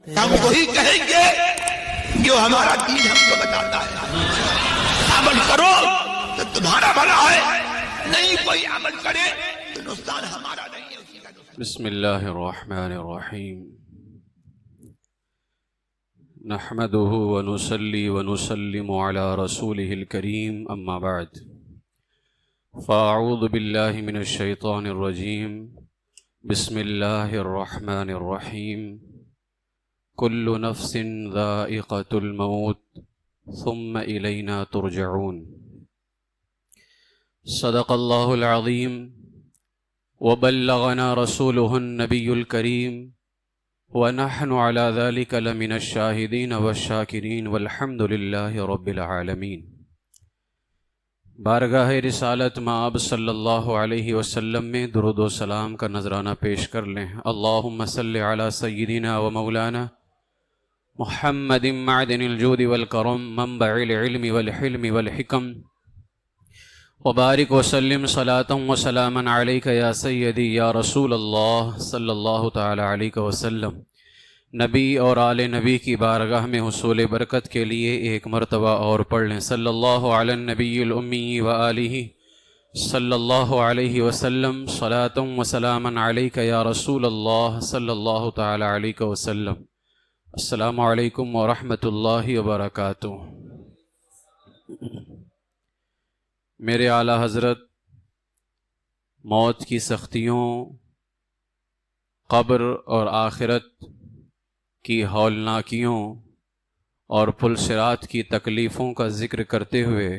ہم وہی کہیں گے جو ہمارا دین ہم کو بتاتا ہے. عمل کرو تو تمہارا بھلا ہے، نہیں کوئی عمل کرے تو نقصان ہمارا نہیں ہے، اسی کا نقصان. بسم اللہ الرحمن الرحیم. نحمده ونصلي ونسلم على رسوله الكريم اما بعد فاعوذ باللہ من الشیطان الرجیم. بسم اللہ الرحمن الرحیم. کل نفس ذائقة الموت ثم الینا ترجعون. صدق اللہ العظیم وبلغنا رسوله النبی الکریم ونحن على ذلك لمن الشاہدین والشاکرین والحمد للہ رب العالمین. بارگاہ رسالت مآب صلی اللہ علیہ وسلم میں درود و سلام کا نذرانہ پیش کر لیں. اللہم صل علی سیدنا و مولانا محمد معدن الجود والکرم منبع العلم والحلم والحکم وبارک وسلم صلاۃ و سلاما علیک یا سیدی یا رسول اللہ صلی اللہ تعالی علیہ وسلم. نبی اور آل نبی کی بارگاہ میں حصول برکت کے لیے ایک مرتبہ اور پڑھ لیں. صلی اللہ علی النبی الامی و آلہ صلی اللہ علیہ وسلم صلاۃ و سلاما علیک یا رسول اللہ صلی اللہ تعالی علیہ وسلم. السلام علیکم ورحمۃ اللہ وبرکاتہ. میرے اعلیٰ حضرت موت کی سختیوں، قبر اور آخرت کی ہولناکیوں اور پل صراط کی تکلیفوں کا ذکر کرتے ہوئے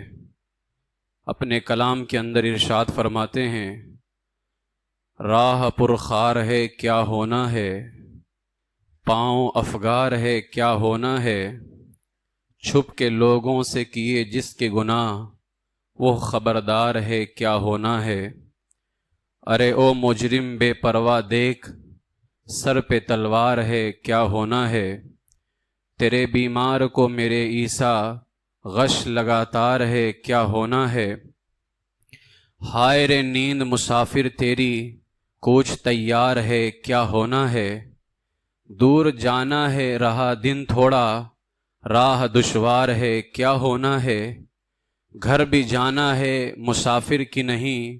اپنے کلام کے اندر ارشاد فرماتے ہیں، راہ پرخار ہے کیا ہونا ہے، پاؤں افگار ہے کیا ہونا ہے، چھپ کے لوگوں سے کیے جس کے گناہ وہ خبردار ہے کیا ہونا ہے. ارے او مجرم بے پرواہ دیکھ، سر پہ تلوار ہے کیا ہونا ہے، تیرے بیمار کو میرے عیسیٰ غش لگاتار ہے کیا ہونا ہے. ہائے رے نیند مسافر تیری کوچ تیار ہے کیا ہونا ہے، دور جانا ہے رہا دن تھوڑا راہ دشوار ہے کیا ہونا ہے، گھر بھی جانا ہے مسافر کی نہیں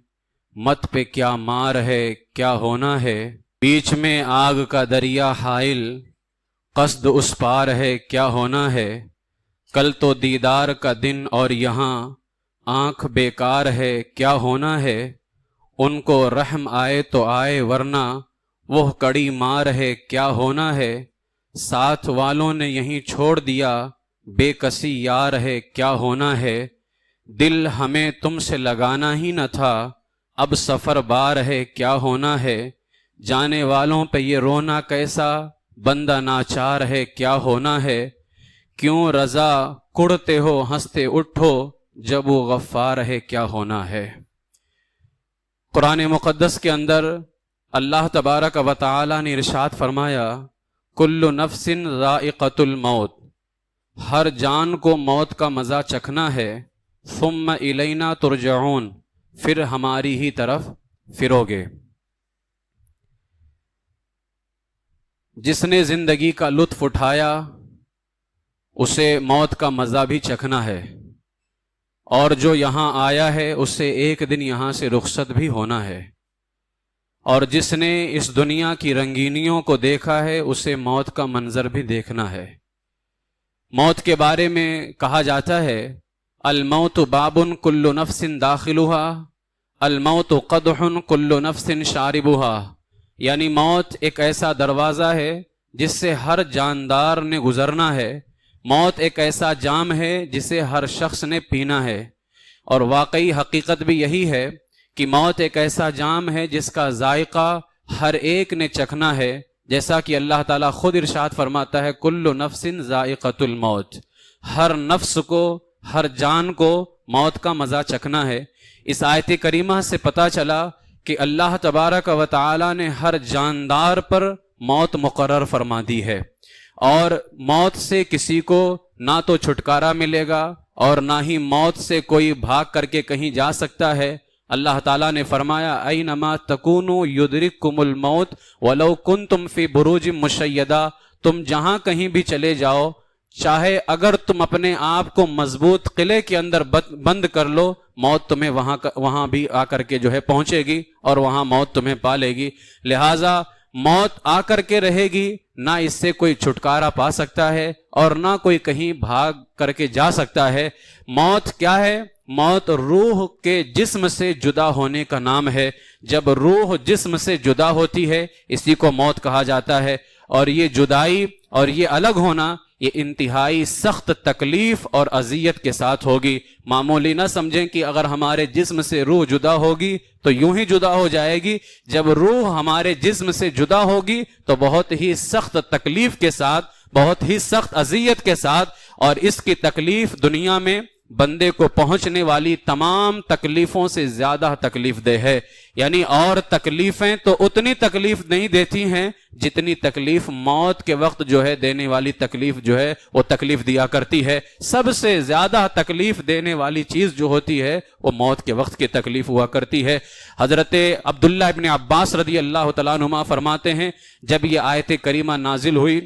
مت پہ کیا مار ہے کیا ہونا ہے، بیچ میں آگ کا دریا حائل قصد اس پار ہے کیا ہونا ہے، کل تو دیدار کا دن اور یہاں آنکھ بیکار ہے کیا ہونا ہے، ان کو رحم آئے تو آئے ورنہ وہ کڑی مار ہے کیا ہونا ہے، ساتھ والوں نے یہیں چھوڑ دیا بے کسی یار ہے کیا ہونا ہے، دل ہمیں تم سے لگانا ہی نہ تھا اب سفر بار ہے کیا ہونا ہے، جانے والوں پہ یہ رونا کیسا بندہ ناچار ہے کیا ہونا ہے، کیوں رضا کڑتے ہو ہنستے اٹھو جب وہ غفار ہے کیا ہونا ہے. قرآن مقدس کے اندر اللہ تبارک و تعالی نے ارشاد فرمایا، کل نفس ذائقۃ الموت، ہر جان کو موت کا مزہ چکھنا ہے، ثم الینا ترجعون، پھر ہماری ہی طرف پھرو گے. جس نے زندگی کا لطف اٹھایا اسے موت کا مزہ بھی چکھنا ہے، اور جو یہاں آیا ہے اسے ایک دن یہاں سے رخصت بھی ہونا ہے، اور جس نے اس دنیا کی رنگینیوں کو دیکھا ہے اسے موت کا منظر بھی دیکھنا ہے. موت کے بارے میں کہا جاتا ہے، الموت باب کل نفس داخلها، الموت قدح کل نفس شاربها، یعنی موت ایک ایسا دروازہ ہے جس سے ہر جاندار نے گزرنا ہے، موت ایک ایسا جام ہے جسے ہر شخص نے پینا ہے. اور واقعی حقیقت بھی یہی ہے کہ موت ایک ایسا جام ہے جس کا ذائقہ ہر ایک نے چکھنا ہے، جیسا کہ اللہ تعالیٰ خود ارشاد فرماتا ہے، کل نفس ذائقۃ الموت، ہر نفس کو ہر جان کو موت کا مزہ چکھنا ہے. اس آیت کریمہ سے پتہ چلا کہ اللہ تبارک و تعالی نے ہر جاندار پر موت مقرر فرما دی ہے، اور موت سے کسی کو نہ تو چھٹکارا ملے گا اور نہ ہی موت سے کوئی بھاگ کر کے کہیں جا سکتا ہے. اللہ تعالیٰ نے فرمایا اینما تکونوا یدرککم الموت ولو کنتم فی بروج مشیدہ، تم جہاں کہیں بھی چلے جاؤ، چاہے اگر تم اپنے آپ کو مضبوط قلعے کے اندر بند کر لو، موت تمہیں وہاں بھی آ کر کے جو ہے پہنچے گی اور وہاں موت تمہیں پا لے گی۔ لہٰذا موت آ کر کے رہے گی، نہ اس سے کوئی چھٹکارا پا سکتا ہے اور نہ کوئی کہیں بھاگ کر کے جا سکتا ہے۔ موت کیا ہے؟ موت روح کے جسم سے جدا ہونے کا نام ہے۔ جب روح جسم سے جدا ہوتی ہے اسی کو موت کہا جاتا ہے، اور یہ جدائی اور یہ الگ ہونا یہ انتہائی سخت تکلیف اور اذیت کے ساتھ ہوگی۔ معمولی نہ سمجھیں کہ اگر ہمارے جسم سے روح جدا ہوگی تو یوں ہی جدا ہو جائے گی۔ جب روح ہمارے جسم سے جدا ہوگی تو بہت ہی سخت تکلیف کے ساتھ، بہت ہی سخت اذیت کے ساتھ، اور اس کی تکلیف دنیا میں بندے کو پہنچنے والی تمام تکلیفوں سے زیادہ تکلیف دہ ہے۔ یعنی اور تکلیفیں تو اتنی تکلیف نہیں دیتی ہیں جتنی تکلیف موت کے وقت جو ہے دینے والی تکلیف جو ہے وہ تکلیف دیا کرتی ہے۔ سب سے زیادہ تکلیف دینے والی چیز جو ہوتی ہے وہ موت کے وقت کی تکلیف ہوا کرتی ہے۔ حضرت عبداللہ ابن عباس رضی اللہ تعالیٰ عنہما فرماتے ہیں، جب یہ آیت کریمہ نازل ہوئی،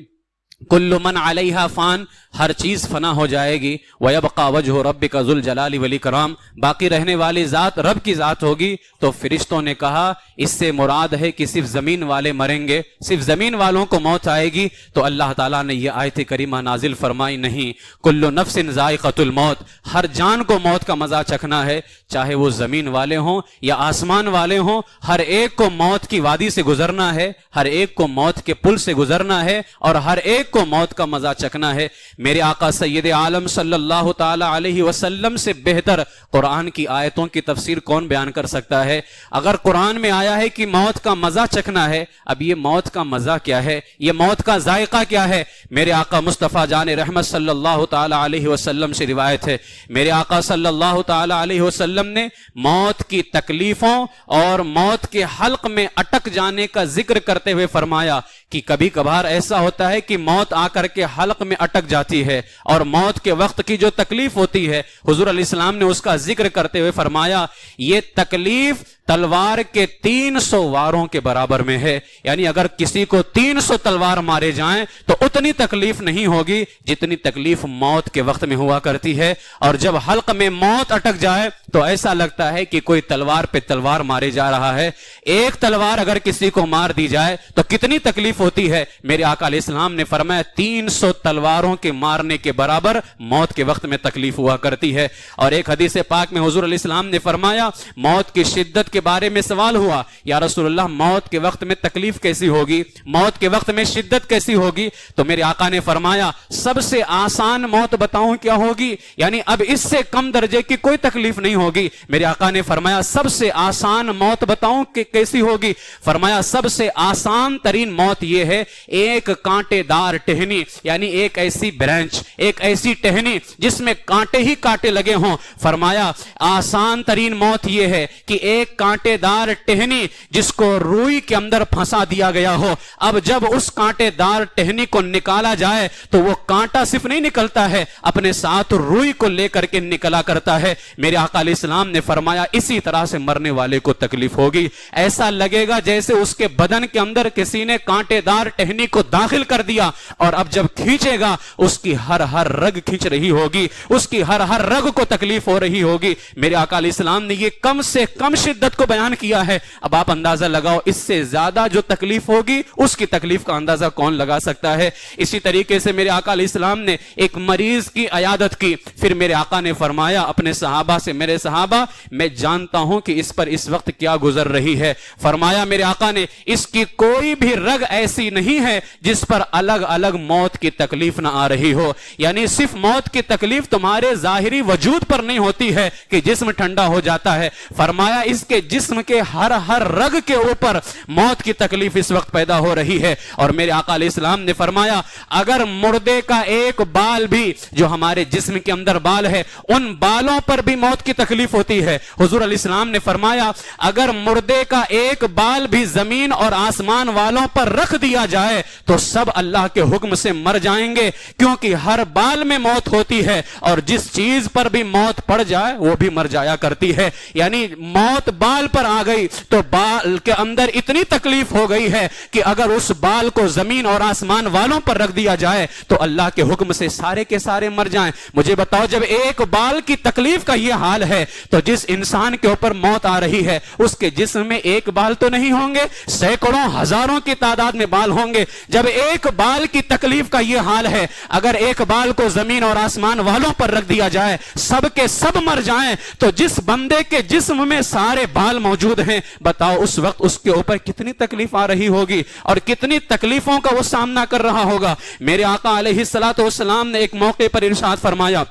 کل من علیہا فان، ہر چیز فنا ہو جائے گی، وَيَبْقَى وَجْهُ رَبِّكَ ذُو الْجَلَالِ وَالْإِكْرَامِ، باقی رہنے والی ذات رب کی ذات ہوگی۔ تو فرشتوں نے کہا اس سے مراد ہے کہ صرف زمین والے مریں گے، صرف زمین والوں کو موت آئے گی۔ تو اللہ تعالیٰ نے یہ آیت کریمہ نازل فرمائی، نہیں، کل نفس ذائقۃ الموت، ہر جان کو موت کا مزہ چکھنا ہے، چاہے وہ زمین والے ہوں یا آسمان والے ہوں، ہر ایک کو موت کی وادی سے گزرنا ہے، ہر ایک کو موت کے پل سے گزرنا ہے، اور ہر ایک کو موت کا مزہ چکھنا ہے۔ میرے آقا سید عالم صلی اللہ تعالی علیہ وسلم سے بہتر قرآن کی آیتوں کی تفسیر کون بیان کر سکتا ہے؟ اگر قرآن میں آیا ہے کہ موت کا مزہ چکھنا ہے، اب یہ موت کا مزہ کیا ہے؟ یہ موت کا ذائقہ کیا ہے؟ میرے آقا مصطفیٰ جان رحمت صلی اللہ تعالی علیہ وسلم سے روایت ہے، میرے آقا صلی اللہ تعالی علیہ وسلم نے موت کی تکلیفوں اور موت کے حلق میں اٹک جانے کا ذکر کرتے ہوئے فرمایا کہ کبھی کبھار ایسا ہوتا ہے کہ موت آ کر کے حلق میں اٹک جاتی ہے، اور موت کے وقت کی جو تکلیف ہوتی ہے حضور علیہ السلام نے اس کا ذکر کرتے ہوئے فرمایا یہ تکلیف تلوار کے 300 واروں کے برابر میں ہے۔ یعنی اگر کسی کو 300 تلوار مارے جائیں تو اتنی تکلیف نہیں ہوگی جتنی تکلیف موت کے وقت میں ہوا کرتی ہے، اور جب حلق میں موت اٹک جائے تو ایسا لگتا ہے کہ کوئی تلوار پہ تلوار مارے جا رہا ہے۔ ایک تلوار اگر کسی کو مار دی جائے تو کتنی تکلیف ہوتی ہے؟ میرے آقا علیہ السلام نے فرمایا 300 تلواروں کے مارنے کے برابر موت کے وقت میں تکلیف ہوا کرتی ہے۔ اور ایک حدیث پاک میں حضور علیہ السلام نے فرمایا، موت کی شدت کے بارے میں سوال ہوا، یا رسول اللہ موت کے وقت میں تکلیف کیسی ہوگی، موت کے وقت میں شدت کیسی ہوگی؟ تو میرے آقا نے فرمایا سب سے آسان موت بتاؤں کیا ہوگی؟ یعنی اب اس سے کم درجے کی کوئی تکلیف نہیں ہوگی۔ میرے آقا نے فرمایا سب سے آسان موت بتاؤں کہ کیسی ہوگی؟ فرمایا سب سے آسان ترین موت یہ ہے، ایک کانٹے دار ٹہنی، یعنی ایک ایسی برانچ، ایک ایسی ٹہنی جس میں کانٹے ہی کانٹے لگے ہوں۔ فرمایا آسان ترین موت یہ ہے کہ ایک کانٹے دار ٹہنی جس کو روئی کے اندر پھنسا دیا گیا ہو، اب جب اس کانٹے دار ٹہنی کو نکالا جائے تو وہ کانٹا صرف نہیں نکلتا ہے، اپنے ساتھ روئی کو لے کر کے نکلا کرتا ہے۔ میرے آقا علیہ السلام نے فرمایا اسی طرح سے مرنے والے کو تکلیف ہوگی، ایسا لگے گا جیسے اس کے بدن کے اندر کسی نے کانٹے دار ٹہنی کو داخل کر دیا، اور اب جب کھینچے گا اس کی ہر رگ کھینچ رہی ہوگی، اس کی ہر رگ کو تکلیف ہو رہی ہوگی۔ میرے آقا علیہ السلام نے یہ کم سے کم شدت کو بیان کیا ہے، اب آپ اندازہ لگاؤ اس سے زیادہ جو تکلیف ہوگی اس کی تکلیف کا اندازہ کون لگا سکتا ہے؟ اسی طریقے سے میرے آقا علیہ السلام نے ایک مریض کی عیادت کی، پھر میرے آقا نے فرمایا اپنے صحابہ سے، میرے صحابہ میں جانتا ہوں کہ اس پر اس وقت کیا گزر رہی ہے۔ فرمایا میرے آقا نے اس کی کوئی بھی رگ ایسی نہیں ہے جس پر الگ الگ موت کی تکلیف نہ آ رہی ہو، یعنی صرف موت کی تکلیف تمہارے ظاہری وجود پر نہیں ہوتی ہے کہ جسم ٹھنڈا ہو جاتا ہے، فرمایا اس کے جسم کے ہر رگ کے اوپر موت کی تکلیف اس وقت پیدا ہو رہی ہے۔ اور میرے آقا علیہ السلام نے فرمایا اگر مردے کا ایک بال بھی، جو ہمارے جسم کے اندر بال ہے، ان بالوں پر بھی موت کی تکلیف ہوتی ہے۔ حضور علیہ السلام نے فرمایا اگر مردے کا ایک بال بھی زمین اور آسمان والوں پر رکھ دیا جائے تو سب اللہ کے حکم سے مر جائیں گے، کیونکہ ہر بال میں موت ہوتی ہے، اور جس چیز پر بھی موت پڑ جائے وہ بھی مر جایا کرتی ہے۔ یعنی موت بال بال پر آ گئی تو بال کے اندر اتنی تکلیف ہو گئی ہے کہ اگر اس بال کو زمین اور آسمان والوں پر رکھ دیا جائے تو اللہ کے حکم سے سارے کے سارے مر جائیں. مجھے بتاؤ جب ایک بال کی تکلیف کا یہ حال ہے تو جس انسان کے اوپر موت آ رہی ہے اس کے جسم میں ایک بال تو نہیں ہوں گے, سینکڑوں ہزاروں کی تعداد میں بال ہوں گے. جب ایک بال کی تکلیف کا یہ حال ہے, اگر ایک بال کو زمین اور آسمان والوں پر رکھ دیا جائے سب کے سب مر جائیں تو جس بندے کے جسم میں سارے بال موجود ہیں بتاؤ اس وقت اس کے اوپر کتنی تکلیف آ رہی ہوگی اور کتنی تکلیفوں کا وہ سامنا کر رہا ہوگا. میرے آقا علیہ الصلوۃ والسلام نے ایک موقع پر ارشاد فرمایا,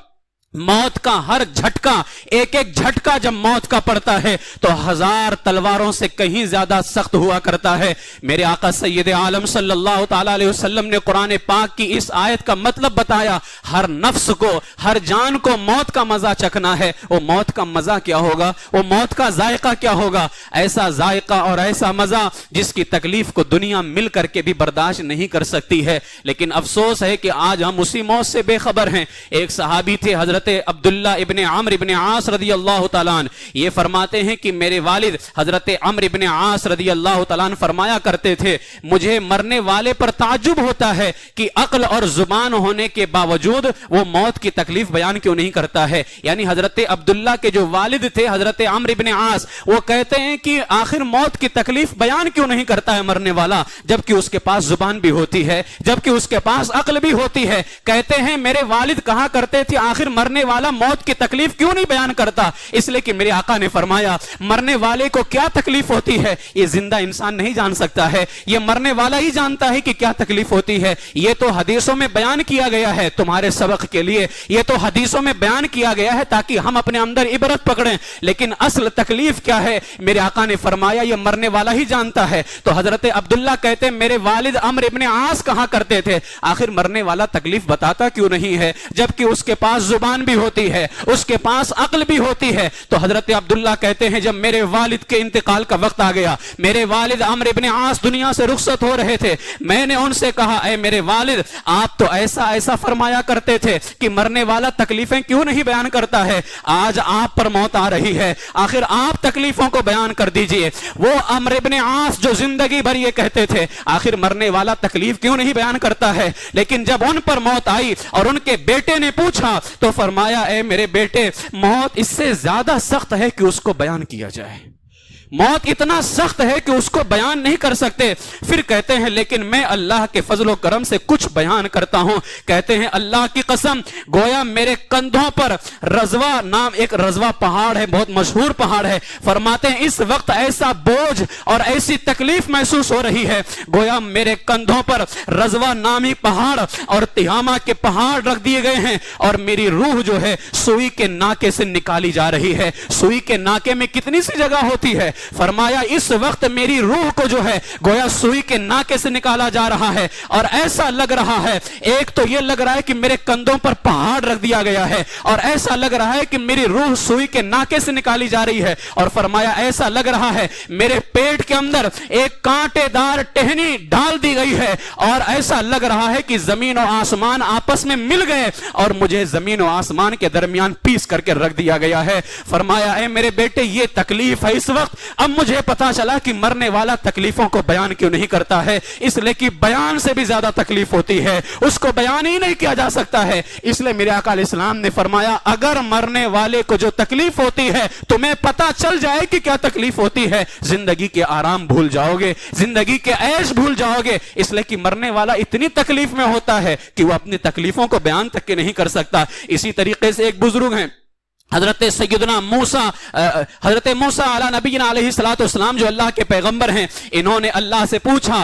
موت کا ہر جھٹکا, ایک ایک جھٹکا جب موت کا پڑتا ہے تو 1000 تلواروں سے کہیں زیادہ سخت ہوا کرتا ہے. میرے آقا سید عالم صلی اللہ تعالی علیہ وسلم نے قرآن پاک کی اس آیت کا مطلب بتایا, ہر نفس کو, ہر جان کو موت کا مزہ چکھنا ہے. وہ موت کا مزہ کیا ہوگا, وہ موت کا ذائقہ کیا ہوگا؟ ایسا ذائقہ اور ایسا مزہ جس کی تکلیف کو دنیا مل کر کے بھی برداشت نہیں کر سکتی ہے. لیکن افسوس ہے کہ آج ہم اسی موت سے بے خبر ہیں. ایک صحابی تھے حضرت عبداللہ ابن عمرو ابن عاص رضی اللہ تعالیٰ عنہ, یہ فرماتے ہیں کہ میرے والد حضرت عمرو ابن عاص رضی اللہ تعالیٰ عنہ فرمایا کرتے تھے, مجھے مرنے والے پر تعجب ہوتا ہے کہ عقل اور زبان ہونے کے باوجود وہ موت کی تکلیف بیان کیوں نہیں کرتا ہے. یعنی حضرت عبداللہ کے جو والد تھے حضرت عمرو ابن عاص, وہ کہتے ہیں کہ آخر موت کی تکلیف بیان کیوں نہیں کرتا ہے مرنے والا, جبکہ اس کے پاس زبان بھی ہوتی ہے, جبکہ اس کے پاس عقل بھی ہوتی ہے. کہتے ہیں میرے والد کہا کرتے تھے آخر مرنے والا موت کی تکلیف کیوں نہیں بیان کرتا, اس لیے کہ میرے آقا نے فرمایا مرنے والے کو کیا تکلیف ہوتی ہے یہ زندہ انسان نہیں جان سکتا ہے, یہ مرنے والا ہی جانتا ہے کہ کیا تکلیف ہوتی ہے. یہ تو حدیثوں میں بیان کیا گیا ہے تمہارے سبق کے لیے, یہ تو حدیثوں میں بیان کیا گیا ہے تاکہ ہم اپنے اندر عبرت پکڑیں, لیکن اصل تکلیف کیا ہے میرے آقا نے فرمایا یہ مرنے والا ہی جانتا ہے. تو حضرت عبداللہ کہتے ہیں میرے والد عمرو ابن عاص کہا کرتے تھے آخر مرنے والا تکلیف بتاتا کیوں نہیں ہے, جبکہ اس کے پاس زبان بھی ہوتی ہے, اس کے پاس عقل بھی ہوتی ہے. تو حضرت عبداللہ کہتے ہیں جب میرے والد کے انتقال کا وقت آ گیا, میرے والد عمرو ابن عاص دنیا سے رخصت ہو رہے تھے, میں نے ان سے کہا اے میرے والد آپ تو ایسا ایسا فرمایا کرتے تھے کہ مرنے والا تکلیفیں کیوں نہیں بیان کرتا ہے, آج آپ پر موت آ رہی ہے, آخر آپ تکلیفوں کو بیان کر دیجئے. وہ عمرو ابن عاص جو زندگی بھر یہ کہتے تھے آخر مرنے والا تکلیف کیوں نہیں بیان کرتا ہے, لیکن جب ان پر موت آئی اور ان کے بیٹے نے پوچھا تو فرمایا اے میرے بیٹے موت اس سے زیادہ سخت ہے کہ اس کو بیان کیا جائے, موت اتنا سخت ہے کہ اس کو بیان نہیں کر سکتے. پھر کہتے ہیں لیکن میں اللہ کے فضل و کرم سے کچھ بیان کرتا ہوں. کہتے ہیں اللہ کی قسم گویا میرے کندھوں پر رضوہ نام ایک رضوہ پہاڑ ہے, بہت مشہور پہاڑ ہے, فرماتے ہیں اس وقت ایسا بوجھ اور ایسی تکلیف محسوس ہو رہی ہے گویا میرے کندھوں پر رضوہ نامی پہاڑ اور تہامہ کے پہاڑ رکھ دیے گئے ہیں اور میری روح جو ہے سوئی کے ناکے سے نکالی جا رہی ہے. سوئی کے ناکے میں کتنی سی جگہ ہوتی ہے, فرمایا اس وقت میری روح کو جو ہے گویا سوئی کے ناکے سے نکالا جا رہا ہے اور ایسا لگ رہا ہے, ایک تو یہ لگ رہا ہے کہ میرے کندھوں پر پہاڑ رکھ دیا گیا ہے اور ایسا لگ رہا ہے کہ میری روح سوئی کے ناکے سے نکالی جا رہی ہے, اور فرمایا ایسا لگ رہا ہے میرے پیٹ کے اندر ایک کانٹے دار ٹہنی ڈال دی گئی ہے اور ایسا لگ رہا ہے کہ زمین و آسمان آپس میں مل گئے اور مجھے زمین و آسمان کے درمیان پیس کر کے رکھ دیا گیا ہے. فرمایا اے میرے بیٹے یہ تکلیف ہے اس وقت, اب مجھے پتا چلا کہ مرنے والا تکلیفوں کو بیان کیوں نہیں کرتا ہے, اس لیے کہ بیان سے بھی زیادہ تکلیف ہوتی ہے, اس کو بیان ہی نہیں کیا جا سکتا ہے. اس لیے میرے آقا علیہ السلام نے فرمایا اگر مرنے والے کو جو تکلیف ہوتی ہے تمہیں پتا چل جائے کہ کیا تکلیف ہوتی ہے, زندگی کے آرام بھول جاؤ گے, زندگی کے عیش بھول جاؤ گے, اس لیے کہ مرنے والا اتنی تکلیف میں ہوتا ہے کہ وہ اپنی تکلیفوں کو بیان تک کے نہیں کر سکتا. اسی طریقے سے ایک بزرگ ہیں حضرت سیدنا موسیٰ, حضرت موسیٰ علیہ نبینا علیہ السلام جو اللہ کے پیغمبر ہیں, انہوں نے اللہ سے پوچھا,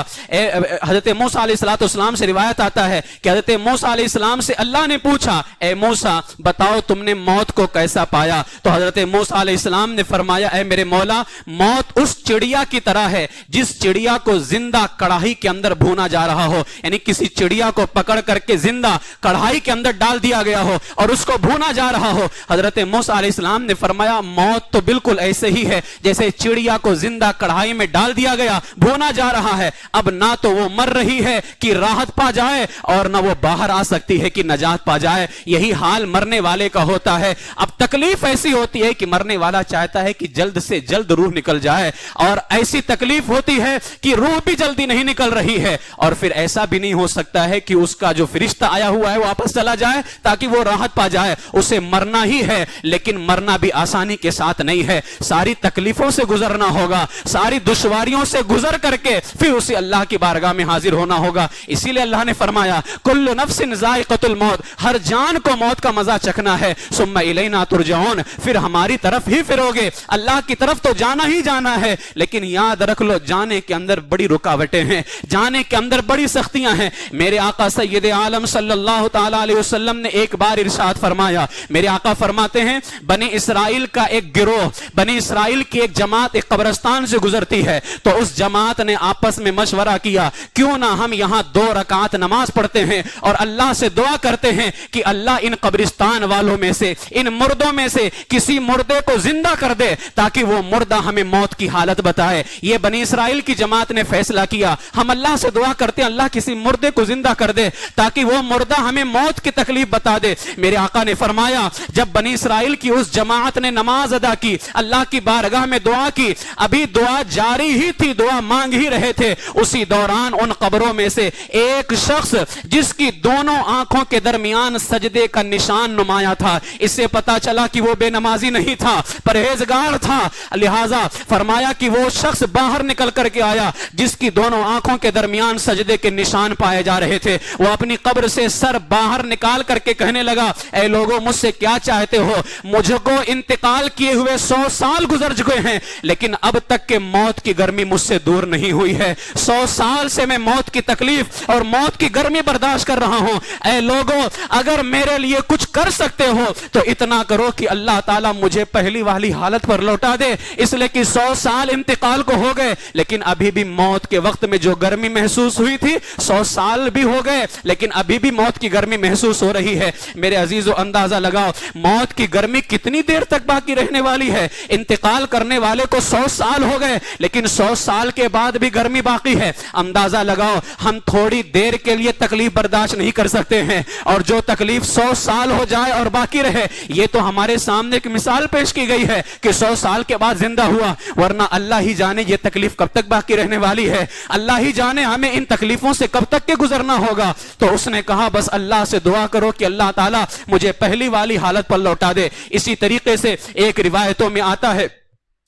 حضرت موسیٰ علیہ السلام سے روایت آتا ہے کہ حضرت موسیٰ علیہ السلام سے اللہ نے پوچھا اے موسیٰ بتاؤ تم نے موت کو کیسا پایا, تو حضرت موسیٰ علیہ السلام نے فرمایا اے میرے مولا موت اس چڑیا کی طرح ہے جس چڑیا کو زندہ کڑاہی کے اندر بھونا جا رہا ہو, یعنی کسی چڑیا کو پکڑ کر کے زندہ کڑاہی کے اندر ڈال دیا گیا ہو اور اس کو بھونا جا رہا ہو. حضرت موسیٰ علیہ السلام نے فرمایا موت تو بالکل ایسے ہی ہے جیسے چڑیا کو زندہ کڑھائی میں ڈال دیا گیا، بھونا جا رہا ہے، اب نہ تو وہ مر رہی ہے کہ راحت پا جائے اور نہ وہ باہر آ سکتی ہے کہ نجات پا جائے۔ یہی حال مرنے والے کا ہوتا ہے۔ اب تکلیف ایسی ہوتی ہے کہ مرنے والا چاہتا ہے کہ جلد سے جلد روح نکل جائے، اور ایسی تکلیف ہوتی ہے کہ روح بھی جلدی نہیں نکل رہی ہے، اور پھر ایسا بھی نہیں ہو سکتا ہے کہ اس کا جو فرشتہ آیا ہوا ہے واپس چلا جائے تاکہ وہ راحت پا جائے، اسے مرنا ہی ہے۔ لیکن مرنا بھی آسانی کے ساتھ نہیں ہے، ساری تکلیفوں سے گزرنا ہوگا، ساری دشواریوں سے گزر کر کے پھر اسے اللہ کی بارگاہ میں حاضر ہونا ہوگا۔ اسی لیے اللہ نے فرمایا کل نفس ذائقۃ الموت، ہر جان کو موت کا مزہ چکھنا ہے، ثم الینا ترجعون، پھر ہماری طرف ہی پھروگے، اللہ کی طرف تو جانا ہی جانا ہے۔ لیکن یاد رکھ لو جانے کے اندر بڑی رکاوٹیں ہیں، جانے کے اندر بڑی سختیاں ہیں۔ میرے آقا سید عالم صلی اللہ تعالی علیہ وسلم نے ایک بار ارشاد فرمایا، میرے آقا فرماتے ہیں بنی اسرائیل کا ایک گروہ، بنی اسرائیل کی ایک جماعت ایک قبرستان سے گزرتی ہے، تو اس جماعت نے آپس میں مشورہ کیا کیوں نہ ہم یہاں 2 رکعت نماز پڑھتے ہیں اور اللہ سے دعا کرتے ہیں کہ اللہ ان قبرستان والوں میں سے، ان مردوں میں سے کسی مردے کو زندہ کر دے تاکہ وہ مردہ ہمیں موت کی حالت بتائے۔ یہ بنی اسرائیل کی جماعت نے فیصلہ کیا ہم اللہ سے دعا کرتے ہیں اللہ کسی مردے کو زندہ کر دے تاکہ وہ مردہ ہمیں موت کی تکلیف بتا دے۔ میرے آقا نے فرمایا جب بنی اسرائیل کی اس جماعت نے نماز ادا کی، اللہ کی بارگاہ میں دعا کی، ابھی دعا جاری ہی تھی، دعا مانگ ہی رہے تھے، اسی دوران ان قبروں میں سے ایک شخص جس کی دونوں آنکھوں کے درمیان سجدے کا نشان نمایاں تھا، اس سے پتا چلا کہ وہ بے نمازی نہیں تھا، پرہیزگار تھا، لہذا فرمایا کہ وہ شخص باہر نکل کر کے آیا جس کی دونوں آنکھوں کے درمیان سجدے کے نشان پائے جا رہے تھے۔ وہ اپنی قبر سے سر باہر نکال کر کے کہنے لگا اے لوگوں مجھ سے کیا چاہتے ہو، مجھ کو انتقال کیے ہوئے 100 سال گزر چکے ہیں لیکن اب تک کہ موت کی گرمی مجھ سے دور نہیں ہوئی ہے، 100 سال سے میں موت کی تکلیف اور موت کی گرمی برداشت کر رہا ہوں۔ اے لوگوں اگر میرے لیے کچھ کر سکتے ہو تو اتنا کرو کہ اللہ تعالیٰ مجھے پہلی والی حالت پر لوٹا دے، اس لیے کہ 100 سال انتقال کو ہو گئے لیکن ابھی بھی موت کے وقت میں جو گرمی محسوس ہوئی تھی 100 سال بھی ہو گئے لیکن ابھی بھی موت کی گرمی محسوس ہو رہی ہے۔ میرے عزیزو اندازہ لگاؤ موت کی گرمی کتنی دیر تک باقی رہنے والی ہے۔ انتقال کرنے والے کو 100 سال ہو گئے لیکن 100 سال کے بعد بھی گرمی باقی ہے۔ اندازہ لگاؤ ہم تھوڑی دیر کے لیے تکلیف برداشت نہیں کر سکتے ہیں اور جو تکلیف 100 سال ہو جائے اور باقی رہے، یہ تو ہمارے سامنے ایک مثال پیش کی گئی ہے کہ 100 سال کے بعد زندہ ہوا، ورنہ اللہ ہی جانے یہ تکلیف کب تک باقی رہنے والی ہے، اللہ ہی جانے ہمیں ان تکلیفوں سے کب تک کے گزرنا ہوگا۔ تو اس نے کہا بس اللہ سے دعا کرو کہ اللہ تعالیٰ مجھے پہلی والی حالت پر لوٹا دے۔ اسی طریقے سے ایک روایتوں میں آتا ہے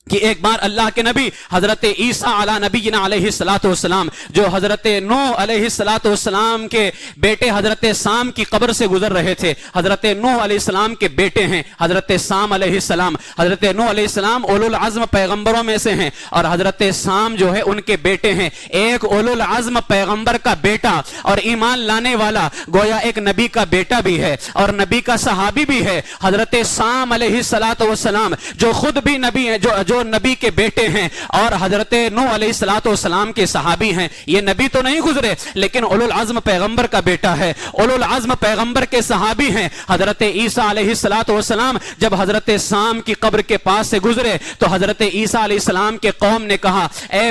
کہ ایک بار اللہ کے نبی حضرت عیسیٰ علی نبینا علیہ السلام جو حضرت نوح علیہ السلام کے بیٹے حضرت سام کی قبر سے گزر رہے تھے۔ حضرت نوح علیہ السلام کے بیٹے ہیں حضرت سام علیہ السلام، حضرت نوح علیہ السلام اولو العزم پیغمبروں میں سے ہیں اور حضرت سام جو ہے ان کے بیٹے ہیں۔ ایک اولو العزم پیغمبر کا بیٹا اور ایمان لانے والا گویا ایک نبی کا بیٹا بھی ہے اور نبی کا صحابی بھی ہے، حضرت سام علیہ السلام جو خود بھی نبی ہیں، جو نبی کے بیٹے ہیں اور حضرت نوح علیہ السلام کے صحابی ہیں۔ یہ نبی تو نہیں گزرے لیکن اولو العزم پیغمبر کا بیٹا ہے، اولو العزم پیغمبر کے صحابی ہیں۔ حضرت عیسیٰ علیہ السلام جب حضرت سام کی قبر کے پاس سے گزرے تو حضرت عیسیٰ علیہ السلام کے قوم نے کہا اے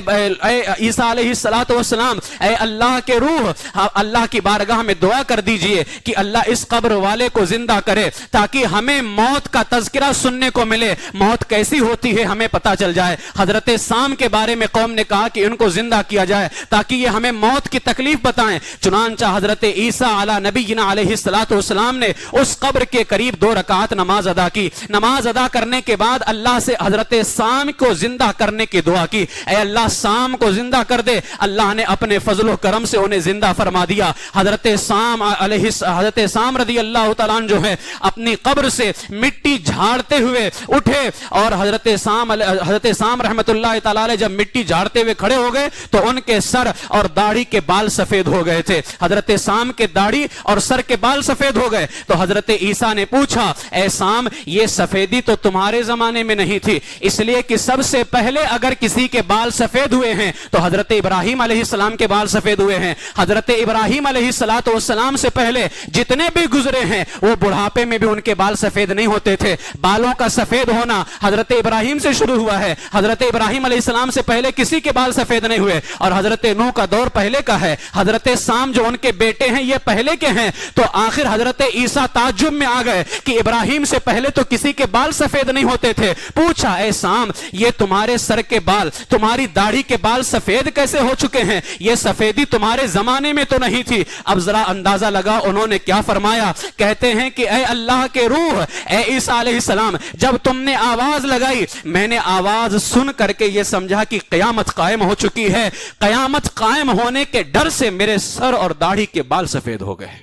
عیسیٰ علیہ السلام، اے اللہ کے روح، اللہ کی بارگاہ میں دعا کر دیجئے کہ اللہ اس قبر والے کو زندہ کرے تاکہ ہمیں موت کا تذکرہ سننے کو ملے، موت کیسی ہوتی ہے ہمیں پتہ چل جائے۔ حضرت سام کے بارے میں قوم نے کہا کہ ان کو زندہ کیا جائے تاکہ یہ ہمیں موت کی تکلیف بتائیں۔ چنانچہ حضرت عیسیٰ علی نبینا علیہ السلام نے اس قبر کے قریب 2 رکعت نماز ادا کی۔ نماز ادا کرنے کے بعد اللہ سے حضرت سام کو زندہ کرنے کی دعا کی، اے اللہ سام کو زندہ کر دے۔ اللہ نے اپنے فضل و کرم سے انہیں زندہ فرما دیا۔ حضرت سام رضی اللہ تعالیٰ عنہ جو ہے اپنی قبر سے مٹی جھاڑتے ہوئے اٹھے اور حضرت سام حضرت سام رحمت اللہ تعالی علیہ جب مٹی جھاڑتے ہوئے کھڑے ہو گئے تو ان کے سر اور داڑھی کے بال سفید ہو گئے تھے. حضرت سام کے داڑھی اور سر کے بال سفید ہو گئے تو حضرت عیسیٰ نے پوچھا اے سام یہ سفیدی تو تمہارے زمانے میں نہیں تھی, اس لیے کہ سب سے پہلے اگر کسی کے بال سفید ہوئے ہیں تو حضرت ابراہیم علیہ السلام کے بال سفید ہوئے ہیں. حضرت ابراہیم علیہ السلام سے پہلے جتنے بھی گزرے ہیں وہ بڑھاپے میں بھی ان کے بال سفید نہیں ہوتے تھے. بالوں کا سفید ہونا حضرت ابراہیم سے شروع ہوا ہے. حضرت ابراہیم علیہ السلام سے پہلے کسی کے بال سفید نہیں ہوئے اور حضرت نوح کا دور پہلے کا ہے. حضرت سام جو ان کے بیٹے ہیں یہ پہلے کے ہیں. تو آخر حضرت عیسیٰ تعجب میں آ گئے کہ ابراہیم سے پہلے تو کسی کے بال سفید نہیں ہوتے تھے. پوچھا اے سام یہ تمہارے سر کے بال, تمہاری داڑھی کے بال سفید کیسے ہو چکے ہیں؟ یہ سفیدی تمہارے زمانے میں تو نہیں تھی. اب ذرا اندازہ لگا انہوں نے کیا فرمایا. کہتے ہیں کہ اے اللہ کے روح, اے عیسیٰ علیہ السلام, جب تم نے آواز لگائی میں نے آواز سن کر کے یہ سمجھا کہ قیامت قائم ہو چکی ہے. قیامت قائم ہونے کے ڈر سے میرے سر اور داڑھی کے بال سفید ہو گئے.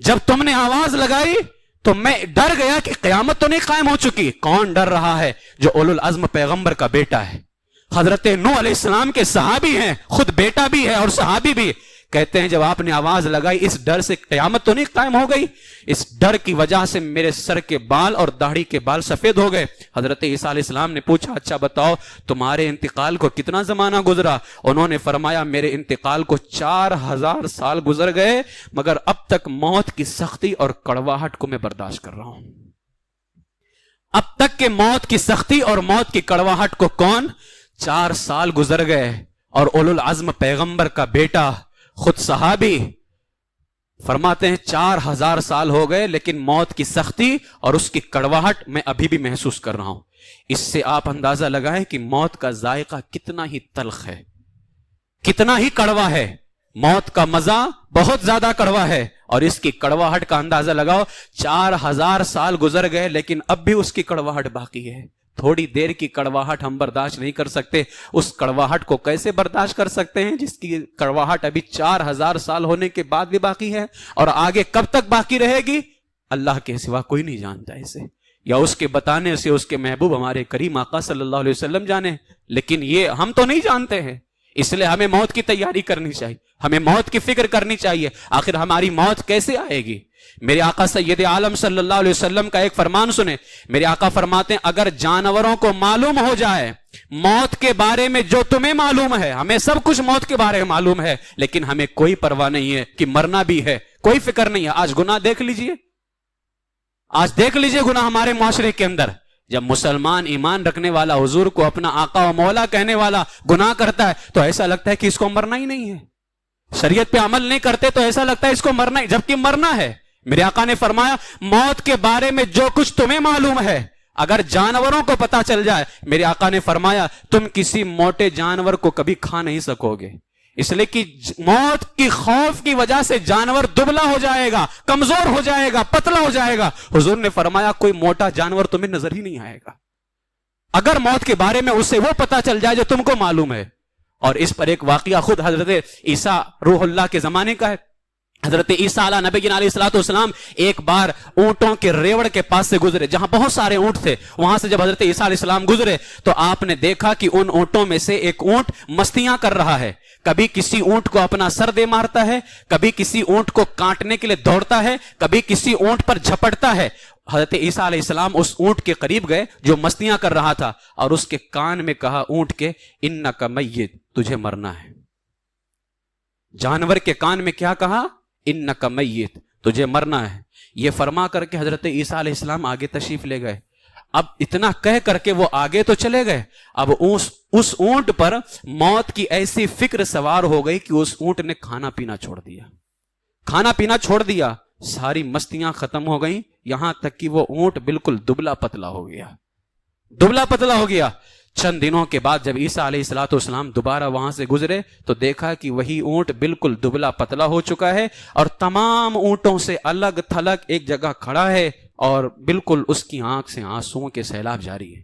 جب تم نے آواز لگائی تو میں ڈر گیا کہ قیامت تو نہیں قائم ہو چکی. کون ڈر رہا ہے؟ جو اولو العزم پیغمبر کا بیٹا ہے, حضرت نوح علیہ السلام کے صحابی ہیں, خود بیٹا بھی ہے اور صحابی بھی. کہتے ہیں جب آپ نے آواز لگائی اس ڈر سے قیامت تو نہیں قائم ہو گئی, اس ڈر کی وجہ سے میرے سر کے بال اور داڑھی کے بال سفید ہو گئے. حضرت عیسیٰ علیہ السلام نے پوچھا اچھا بتاؤ تمہارے انتقال کو کتنا زمانہ گزرا؟ انہوں نے فرمایا میرے انتقال کو 4000 سال گزر گئے مگر اب تک موت کی سختی اور کڑواہٹ کو میں برداشت کر رہا ہوں. اب تک کہ موت کی سختی اور موت کی کڑواہٹ کو کون؟ 4 سال گزر گئے اور اولو العزم پیغمبر کا بیٹا خود صحابی فرماتے ہیں 4000 سال ہو گئے لیکن موت کی سختی اور اس کی کڑواہٹ میں ابھی بھی محسوس کر رہا ہوں. اس سے آپ اندازہ لگائیں کہ موت کا ذائقہ کتنا ہی تلخ ہے, کتنا ہی کڑوا ہے. موت کا مزہ بہت زیادہ کڑوا ہے اور اس کی کڑواہٹ کا اندازہ لگاؤ. 4000 سال گزر گئے لیکن اب بھی اس کی کڑواہٹ باقی ہے. تھوڑی دیر کی کڑواہٹ ہم برداشت نہیں کر سکتے, اس کڑواہٹ کو کیسے برداشت کر سکتے ہیں جس کی کڑواہٹ ابھی 4000 سال ہونے کے بعد بھی باقی ہے اور آگے کب تک باقی رہے گی اللہ کے سوا کوئی نہیں جانتا اسے, یا اس کے بتانے سے اس کے محبوب ہمارے کریم آقا صلی اللہ علیہ وسلم جانے. لیکن یہ ہم تو نہیں جانتے ہیں, اس لیے ہمیں موت کی تیاری کرنی چاہیے, ہمیں موت کی فکر کرنی چاہیے. آخر ہماری موت کیسے آئے گی؟ میرے آقا سید عالم صلی اللہ علیہ وسلم کا ایک فرمان سنیں. میرے آقا فرماتے ہیں اگر جانوروں کو معلوم ہو جائے موت کے بارے میں جو تمہیں معلوم ہے, ہمیں سب کچھ موت کے بارے میں معلوم ہے لیکن ہمیں کوئی پرواہ نہیں ہے کہ مرنا بھی ہے, کوئی فکر نہیں ہے. آج گناہ دیکھ لیجئے, آج دیکھ لیجئے گناہ ہمارے معاشرے کے اندر. جب مسلمان ایمان رکھنے والا حضور کو اپنا آقا و مولا کہنے والا گناہ کرتا ہے تو ایسا لگتا ہے کہ اس کو مرنا ہی نہیں ہے. شریعت پہ عمل نہیں کرتے تو ایسا لگتا ہے اس کو مرنا ہی, جبکہ مرنا ہے. میرے آقا نے فرمایا موت کے بارے میں جو کچھ تمہیں معلوم ہے اگر جانوروں کو پتا چل جائے, میرے آقا نے فرمایا تم کسی موٹے جانور کو کبھی کھا نہیں سکو گے, اس لیے کہ موت کی خوف کی وجہ سے جانور دبلا ہو جائے گا, کمزور ہو جائے گا, پتلا ہو جائے گا. حضور نے فرمایا کوئی موٹا جانور تمہیں نظر ہی نہیں آئے گا اگر موت کے بارے میں اسے وہ پتا چل جائے جو تم کو معلوم ہے. اور اس پر ایک واقعہ خود حضرت عیسیٰ روح اللہ کے زمانے کا ہے. حضرت عیسیٰ علیہ نبی علیہ الصلوۃ والسلام ایک بار اونٹوں کے ریوڑ کے پاس سے گزرے جہاں بہت سارے اونٹ تھے. وہاں سے جب حضرت عیسیٰ علیہ السلام گزرے تو آپ نے دیکھا کہ ان اونٹوں میں سے ایک اونٹ مستیاں کر رہا ہے. کبھی کسی اونٹ کو اپنا سر دے مارتا ہے, کبھی کسی اونٹ کو کاٹنے کے لیے دوڑتا ہے, کبھی کسی اونٹ پر جھپٹتا ہے. حضرت عیسیٰ علیہ السلام اس اونٹ کے قریب گئے جو مستیاں کر رہا تھا اور اس کے کان میں کہا اونٹ کے انک میت, تجھے مرنا ہے. جانور کے کان میں کیا کہا؟ انک میت, تجھے مرنا ہے. یہ فرما کر کے حضرت عیسیٰ علیہ السلام آگے تشریف لے گئے. اب اتنا کہہ کر کے وہ آگے تو چلے گئے, اب اس اونٹ پر موت کی ایسی فکر سوار ہو گئی کہ اس اونٹ نے کھانا پینا چھوڑ دیا, کھانا پینا چھوڑ دیا. ساری مستیاں ختم ہو گئیں, یہاں تک کہ وہ اونٹ بالکل دبلا پتلا ہو گیا, دبلا پتلا ہو گیا. چند دنوں کے بعد جب عیسیٰ علیہ الصلوۃ والسلام دوبارہ وہاں سے گزرے تو دیکھا کہ وہی اونٹ بالکل دبلا پتلا ہو چکا ہے اور تمام اونٹوں سے الگ تھلگ ایک جگہ کھڑا ہے اور بالکل اس کی آنکھ سے آنسوؤں کے سیلاب جاری ہے.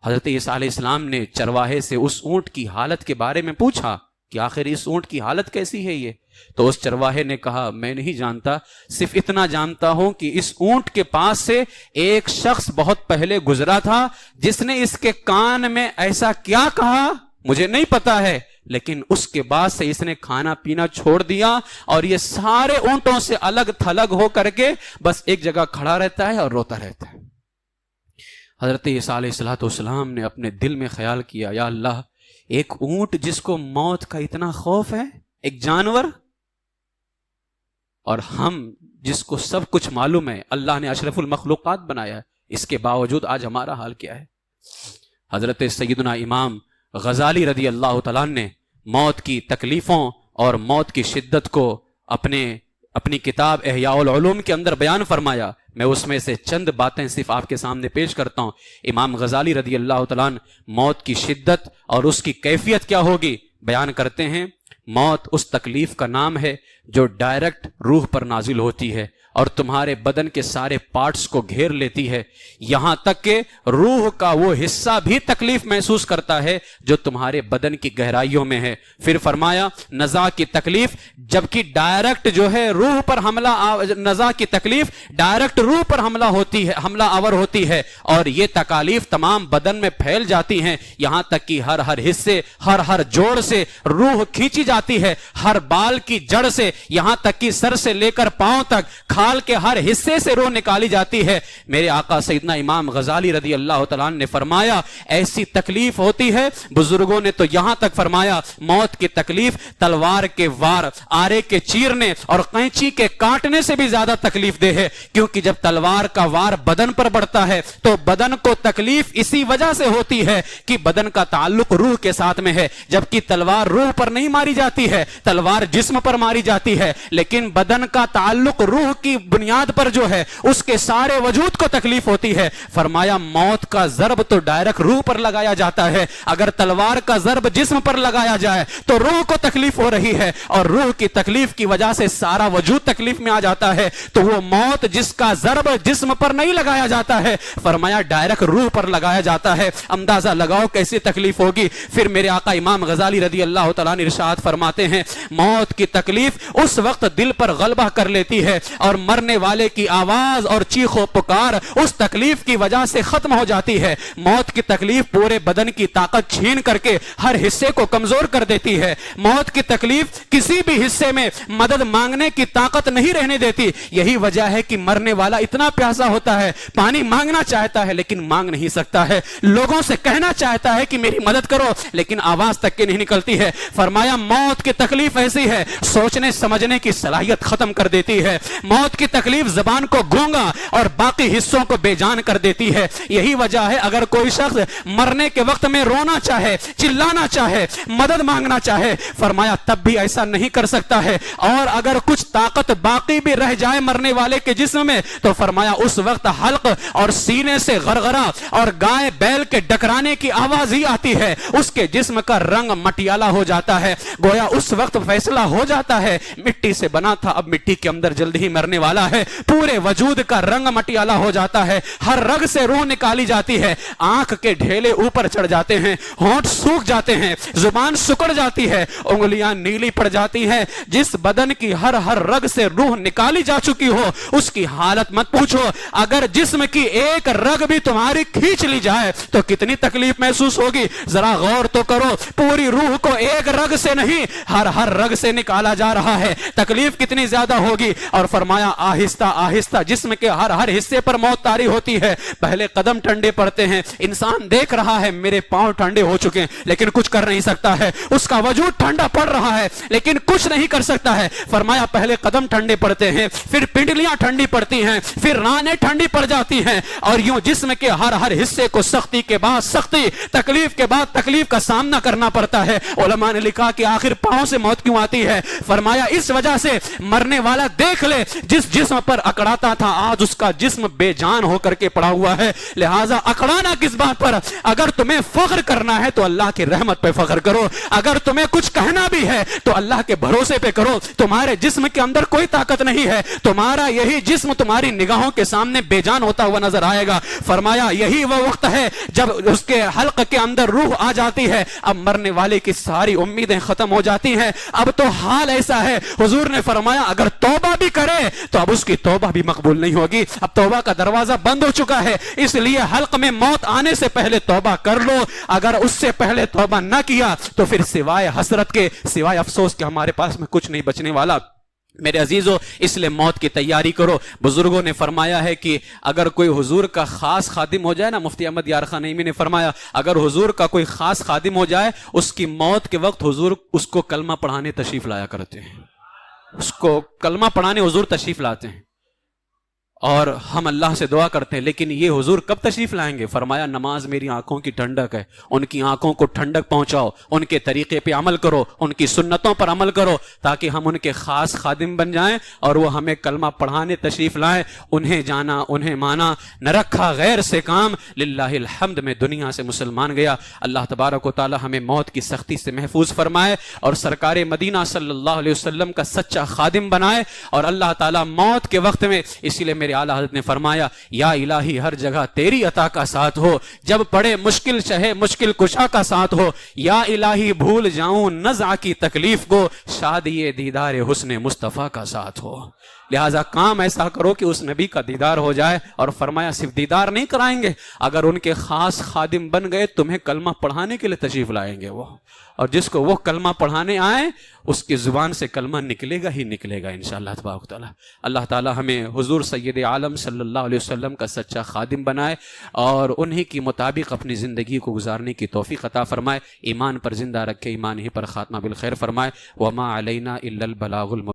حضرت عیسیٰ علیہ السلام نے چرواہے سے اس اونٹ کی حالت کے بارے میں پوچھا کہ آخر اس اونٹ کی حالت کیسی ہے یہ؟ تو اس چرواہے نے کہا میں نہیں جانتا، صرف اتنا جانتا ہوں کہ اس اونٹ کے پاس سے ایک شخص بہت پہلے گزرا تھا جس نے اس کے کان میں ایسا کیا کہا مجھے نہیں پتا ہے، لیکن اس کے بعد سے اس نے کھانا پینا چھوڑ دیا اور یہ سارے اونٹوں سے الگ تھلگ ہو کر کے بس ایک جگہ کھڑا رہتا ہے اور روتا رہتا ہے۔ حضرت عیسیٰ علیہ السلام نے اپنے دل میں خیال کیا، یا اللہ، ایک اونٹ جس کو موت کا اتنا خوف ہے، ایک جانور، اور ہم جس کو سب کچھ معلوم ہے، اللہ نے اشرف المخلوقات بنایا ہے، اس کے باوجود آج ہمارا حال کیا ہے؟ حضرت سیدنا امام غزالی رضی اللہ تعالیٰ نے موت کی تکلیفوں اور موت کی شدت کو اپنی کتاب احیاء العلوم کے اندر بیان فرمایا۔ میں اس میں سے چند باتیں صرف آپ کے سامنے پیش کرتا ہوں۔ امام غزالی رضی اللہ تعالیٰ موت کی شدت اور اس کی کیفیت کیا ہوگی بیان کرتے ہیں۔ موت اس تکلیف کا نام ہے جو ڈائریکٹ روح پر نازل ہوتی ہے اور تمہارے بدن کے سارے پارٹس کو گھیر لیتی ہے، یہاں تک کہ روح کا وہ حصہ بھی تکلیف محسوس کرتا ہے جو تمہارے بدن کی گہرائیوں میں ہے۔ پھر فرمایا نزع کی تکلیف، جبکہ ڈائریکٹ جو ہے روح پر نزع کی تکلیف ڈائریکٹ روح پر حملہ آور ہوتی ہے، اور یہ تکالیف تمام بدن میں پھیل جاتی ہیں، یہاں تک کہ ہر حصے ہر جوڑ سے روح کھینچی جاتی ہے، ہر بال کی جڑ سے یہاں تک کہ سر سے لے کر پاؤں تک کھال کے ہر حصے سے روح نکالی جاتی ہے۔ میرے آقا سیدنا امام غزالی رضی اللہ تعالیٰ نے فرمایا ایسی تکلیف ہوتی ہے، بزرگوں نے تو یہاں تک فرمایا موت کی تکلیف تلوار کے وار، آرے کے چیرنے اور قینچی کے کاٹنے سے بھی زیادہ تکلیف دہ ہے، کیونکہ جب تلوار کا وار بدن پر بڑھتا ہے تو بدن کو تکلیف اسی وجہ سے ہوتی ہے کہ بدن کا تعلق روح کے ساتھ میں ہے، جبکہ تلوار روح پر نہیں ماری جاتی ہے، تلوار جسم پر ماری جاتی ہے، لیکن بدن کا تعلق روح کی بنیاد پر جو ہے اس کے سارے وجود کو تکلیف ہوتی ہے۔ فرمایا موت کا ضرب تو ڈائریکٹ روح پر لگایا جاتا ہے، اگر تلوار کا ضرب جسم پر لگایا جائے تو روح کو تکلیف ہو رہی ہے، اور روح کی تکلیف کی وجہ سے سارا وجود تکلیف میں آ جاتا ہے، تو وہ موت جس کا ضرب جسم پر نہیں لگایا جاتا ہے، فرمایا ڈائریکٹ روح پر لگایا جاتا ہے۔ اندازہ لگاؤ کیسی تکلیف ہوگی۔ پھر میرے آقا امام غزالی رضی اللہ تعالیٰ نے ارشاد فرماتے ہیں موت کی تکلیف اس وقت دل پر غلبہ کر لیتی ہے اور مرنے والے کی آواز اور چیخ و پکار اس تکلیف کی وجہ سے ختم ہو جاتی ہے۔ موت کی تکلیف پورے بدن کی طاقت چھین کر کے ہر حصے کو کمزور کر دیتی ہے۔ موت کی تکلیف کسی بھی حصے میں مدد مانگنے کی طاقت نہیں رہنے دیتی۔ یہی وجہ ہے کہ مرنے والا اتنا پیاسا ہوتا ہے، پانی مانگنا چاہتا ہے لیکن مانگ نہیں سکتا ہے، لوگوں سے کہنا چاہتا ہے کہ میری مدد کرو لیکن آواز تک کے نہیں نکلتی ہے۔ فرمایا موت کی تکلیف ایسی ہے سوچنے سمجھنے کی صلاحیت ختم کر دیتی ہے۔ موت کی تکلیف زبان کو گونگا اور باقی حصوں کو بے جان کر دیتی ہے۔ یہی وجہ ہے اگر کوئی شخص مرنے کے وقت میں رونا چاہے، چلانا چاہے، مدد مانگنا چاہے، فرمایا تب بھی ایسا نہیں کر سکتا ہے، اور اگر کچھ طاقت باقی بھی رہ جائے مرنے والے کے جسم میں تو فرمایا اس وقت حلق اور سینے سے غرغرہ اور گائے بیل کے ڈکرانے کی آواز ہی آتی ہے، اس کے جسم کا رنگ مٹیالہ ہو جاتا ہے۔ گویا اس وقت فیصلہ ہو جاتا ہے مٹی سے بنا تھا، اب مٹی کے اندر جلد ہی مرنے والا ہے، پورے وجود کا رنگ مٹیالہ ہو جاتا ہے، ہر رگ سے روح نکالی جاتی ہے، آنکھ کے ڈھیلے اوپر چڑھ جاتے ہیں، ہونٹ سوکھ جاتے ہیں، زبان سکڑ جاتی ہے، انگلیاں نیلی پڑ جاتی ہیں۔ جس بدن کی ہر رگ سے روح نکالی جا چکی ہو اس کی حالت مت پوچھو، اگر جسم کی ایک رگ بھی تمہاری کھینچ لی جائے تو کتنی تکلیف محسوس ہوگی، ذرا غور تو کرو، پوری روح کو ایک رگ سے نہیں ہر رگ سے نکالا جا رہا ہے، تکلیف کتنی زیادہ ہوگی۔ اور فرمایا آہستہ آہستہ جسم کے ہر حصے پر موت طاری ہوتی ہے، پہلے قدم ٹھنڈے پڑتے ہیں، انسان دیکھ رہا ہے میرے پاؤں ٹھنڈے ہو چکے ہیں لیکن کچھ کر نہیں سکتا ہے، اس کا وجود ٹھنڈا پڑ رہا ہے لیکن کچھ نہیں کر سکتا ہے۔ فرمایا پہلے قدم ٹھنڈے پڑتے ہیں، پھر پنڈلیاں ٹھنڈی پڑتی ہیں، پھر رانیں ٹھنڈی پڑ جاتی ہیں، اور یوں جسم کے ہر حصے کو سختی کے بعد سختی، تکلیف کے بعد تکلیف کا سامنا کرنا پڑتا ہے۔ علماء نے لکھا کہ آخر پاؤں سے موت کیوں آتی ہے؟ فرمایا اس وجہ سے مرنے والا دیکھ لے جس جسم پر اکڑاتا تھا آج اس کا جسم بے جان ہو کر کے پڑا ہوا ہے. لہٰذا اکڑانا کس بات پر؟ اگر تمہیں فخر کرنا ہے تو اللہ کی رحمت پہ فخر کرو, اگر تمہیں کچھ کہنا بھی ہے تو اللہ کے بھروسے پہ کرو. تمہارے جسم کے اندر کوئی طاقت نہیں ہے, تمہارا یہی جسم تمہاری نگاہوں کے سامنے بے جان ہوتا ہوا نظر آئے گا. فرمایا یہی وہ وقت ہے جب اس کے حلق کے اندر روح آ جاتی ہے, اب مرنے والے کی ساری امیدیں ختم ہو جاتی ہیں. اب تو حال ایسا ہے, حضور نے فرمایا اگر توبہ بھی کرے تو اب اس کی توبہ بھی مقبول نہیں ہوگی, اب توبہ کا دروازہ بند ہو چکا ہے. اس لیے حلق میں موت آنے سے پہلے توبہ کر لو, اگر اس سے پہلے توبہ نہ کیا تو پھر سوائے حسرت کے, سوائے افسوس کے ہمارے پاس میں کچھ نہیں بچنے والا. میرے عزیزو, اس لیے موت کی تیاری کرو. بزرگوں نے فرمایا ہے کہ اگر کوئی حضور کا خاص خادم ہو جائے نا, مفتی احمد یار خان نعیمی نے فرمایا اگر حضور کا کوئی خاص خادم ہو جائے, اس کی موت کے وقت حضور اس کو کلمہ پڑھانے تشریف لایا کرتے ہیں, اس کو کلمہ پڑھانے حضور تشریف لاتے ہیں. اور ہم اللہ سے دعا کرتے ہیں, لیکن یہ حضور کب تشریف لائیں گے؟ فرمایا نماز میری آنکھوں کی ٹھنڈک ہے, ان کی آنکھوں کو ٹھنڈک پہنچاؤ, ان کے طریقے پہ عمل کرو, ان کی سنتوں پر عمل کرو, تاکہ ہم ان کے خاص خادم بن جائیں اور وہ ہمیں کلمہ پڑھانے تشریف لائیں. انہیں جانا, انہیں مانا, نہ رکھا غیر سے کام. للہ الحمد میں دنیا سے مسلمان گیا. اللہ تبارک و تعالی ہمیں موت کی سختی سے محفوظ فرمائے اور سرکار مدینہ صلی اللہ علیہ وسلم کا سچا خادم بنائے. اور اللہ تعالی موت کے وقت میں, اسی لیے میرے اعلیٰ حضرت نے فرمایا یا الہی ہر جگہ تیری عطا کا ساتھ ہو, جب پڑے مشکل چاہے مشکل کشا کا ساتھ ہو. یا الہی بھول جاؤں نزع کی تکلیف کو, شادی دیدار حسن مصطفیٰ کا ساتھ ہو. لہٰذا کام ایسا کرو کہ اس نبی کا دیدار ہو جائے. اور فرمایا صرف دیدار نہیں کرائیں گے, اگر ان کے خاص خادم بن گئے تمہیں کلمہ پڑھانے کے لیے تشریف لائیں گے وہ, اور جس کو وہ کلمہ پڑھانے آئے اس کی زبان سے کلمہ نکلے گا ہی نکلے گا انشاءاللہ تبارک و تعالی. اللہ تعالی ہمیں حضور سید عالم صلی اللہ علیہ وسلم کا سچا خادم بنائے اور انہی کی مطابق اپنی زندگی کو گزارنے کی توفیق عطا فرمائے. ایمان پر زندہ رکھے, ایمان ہی پر خاتمہ بالخیر فرمائے. وما علینا الا البلاغ